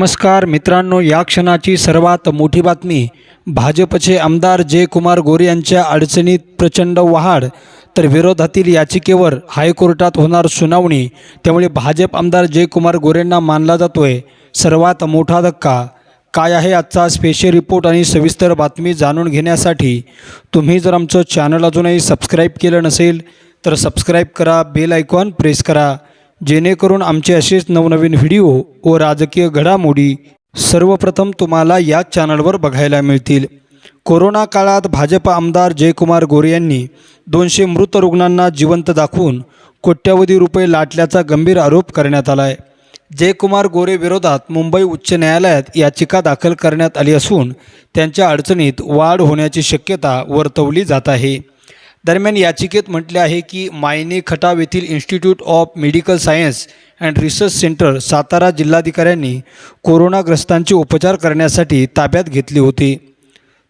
नमस्कार मित्रांनो, या क्षणाची सर्वात मोठी बातमी। भाजपचे आमदार जयकुमार गोरे यांच्या अडचणीत प्रचंड वाढ, तर विरोधातील याचिकेवर हायकोर्टात होणार सुनावणी। त्यामुळे भाजप आमदार जयकुमार गोरेंना मानला जातोय सर्वात मोठा धक्का। काय आहे आजचा स्पेशल रिपोर्ट आणि सविस्तर बातमी जाणून घेण्यासाठी तुम्ही जर आमचं चॅनल अजूनही सबस्क्राईब केलं नसेल तर सबस्क्राईब करा, बेल आयकॉन प्रेस करा, जेणेकरून आमचे असेच नवनवीन व्हिडिओ व राजकीय घडामोडी सर्वप्रथम तुम्हाला या चॅनलवर बघायला मिळतील। कोरोना काळात भाजप आमदार जयकुमार गोरे यांनी 200 मृत रुग्णांना जिवंत दाखवून कोट्यवधी रुपये लाटल्याचा गंभीर आरोप करण्यात आला आहे। जयकुमार गोरे विरोधात मुंबई उच्च न्यायालयात याचिका दाखल करण्यात आली असून त्यांच्या अडचणीत वाढ होण्याची शक्यता वर्तवली जात आहे। दरम्यान याचिकेत म्हटले आहे की मायनी खटाव येथील institute of medical science and research centre Satara जिल्हाधिकाऱ्यांनी कोरोनाग्रस्तांचे उपचार करण्यासाठी ताब्यात घेतले होते।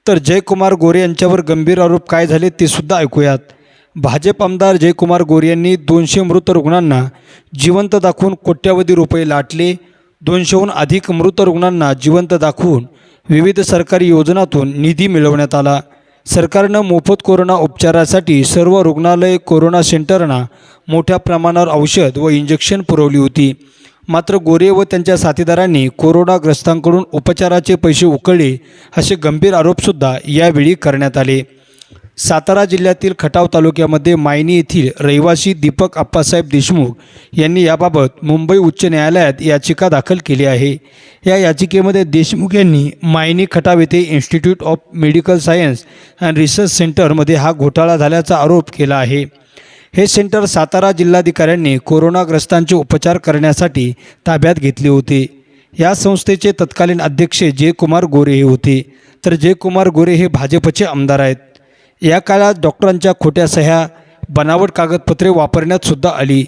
तर जयकुमार गोरे यांच्यावर गंभीर आरोप काय झाले ते सुद्धा ऐकूयात। भाजप आमदार जयकुमार गोरे यांनी 200 मृत रुग्णांना जिवंत दाखवून कोट्यवधी रुपये लाटले। 200हून अधिक मृत रुग्णांना जिवंत दाखवून विविध सरकारी योजनांतून निधी मिळवण्यात आला। सरकारनं मोफत कोरोना उपचारासाठी सर्व रुग्णालय कोरोना सेंटरना मोठ्या प्रमाणावर औषध व इंजेक्शन पुरवली होती। मात्र गोरे व त्यांच्या साथीदारांनी कोरोनाग्रस्तांकडून उपचाराचे पैसे उकळले असे गंभीर आरोपसुद्धा यावेळी करण्यात आले। सातारा जिल्ह्यातील खटाव तालुक्यामध्ये मायनी येथील रहिवासी दीपक आप्पासाहेब देशमुख यांनी याबाबत मुंबई उच्च न्यायालयात याचिका दाखल केली आहे। या याचिकेमध्ये देशमुख यांनी मायनी खटाव येथे institute of medical science and research सेंटरमध्ये हा घोटाळा झाल्याचा आरोप केला आहे। हे सेंटर सातारा जिल्हाधिकाऱ्यांनी कोरोनाग्रस्तांचे उपचार करण्यासाठी ताब्यात घेतले होते। या संस्थेचे तत्कालीन अध्यक्ष जयकुमार गोरे हे होते। तर जयकुमार गोरे हे भाजपचे आमदार आहेत। या काळात डॉक्टरांच्या खोट्या सह्या, बनावट कागदपत्रे वापरण्यात सुद्धा आली।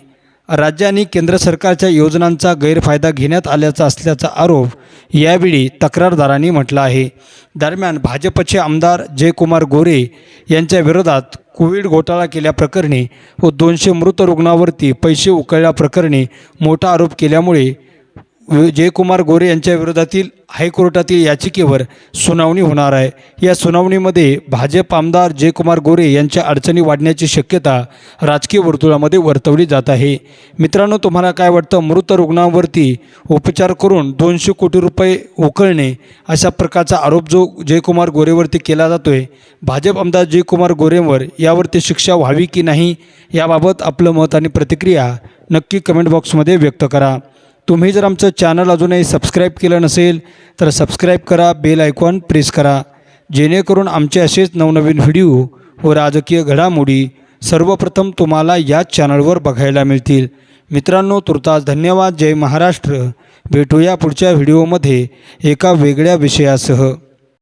राज्य आणि केंद्र सरकारच्या योजनांचा गैरफायदा घेण्यात आल्याचा असल्याचा आरोप यावेळी तक्रारदारांनी म्हटला आहे। दरम्यान भाजपचे आमदार जयकुमार गोरे यांच्या विरोधात कोविड घोटाळा केल्याप्रकरणी व 200 मृत रुग्णांवरती पैसे उकळल्याप्रकरणी मोठा आरोप केल्यामुळे जयकुमार गोरे यांच्या विरोधातील हायकोर्टातील याचिकेवर सुनावणी होणार आहे। या सुनावणीमध्ये भाजप आमदार जयकुमार गोरे यांच्या अडचणी वाढण्याची शक्यता राजकीय वर्तुळामध्ये वर्तवली जात आहे। मित्रांनो, तुम्हाला काय वाटतं? मृत रुग्णांवरती उपचार करून 200 कोटी रुपये उकळणे अशा प्रकारचा आरोप जो जयकुमार गोरेवरती केला जातोय, भाजप आमदार जयकुमार गोरेंवर यावरती शिक्षा व्हावी की नाही याबाबत आपलं मत आणि प्रतिक्रिया नक्की कमेंट बॉक्समध्ये व्यक्त करा। तुम्ही जर आमचं चॅनल अजूनही सबस्क्राईब केलं नसेल तर सबस्क्राईब करा, बेल आयकॉन प्रेस करा, जेणेकरून आमचे असेच नवनवीन व्हिडिओ व राजकीय घडामोडी सर्वप्रथम तुम्हाला या चॅनलवर बघायला मिळतील। मित्रांनो, तुर्तास धन्यवाद। जय महाराष्ट्र। भेटूया पुढच्या व्हिडिओमध्ये एका वेगळ्या विषयासह।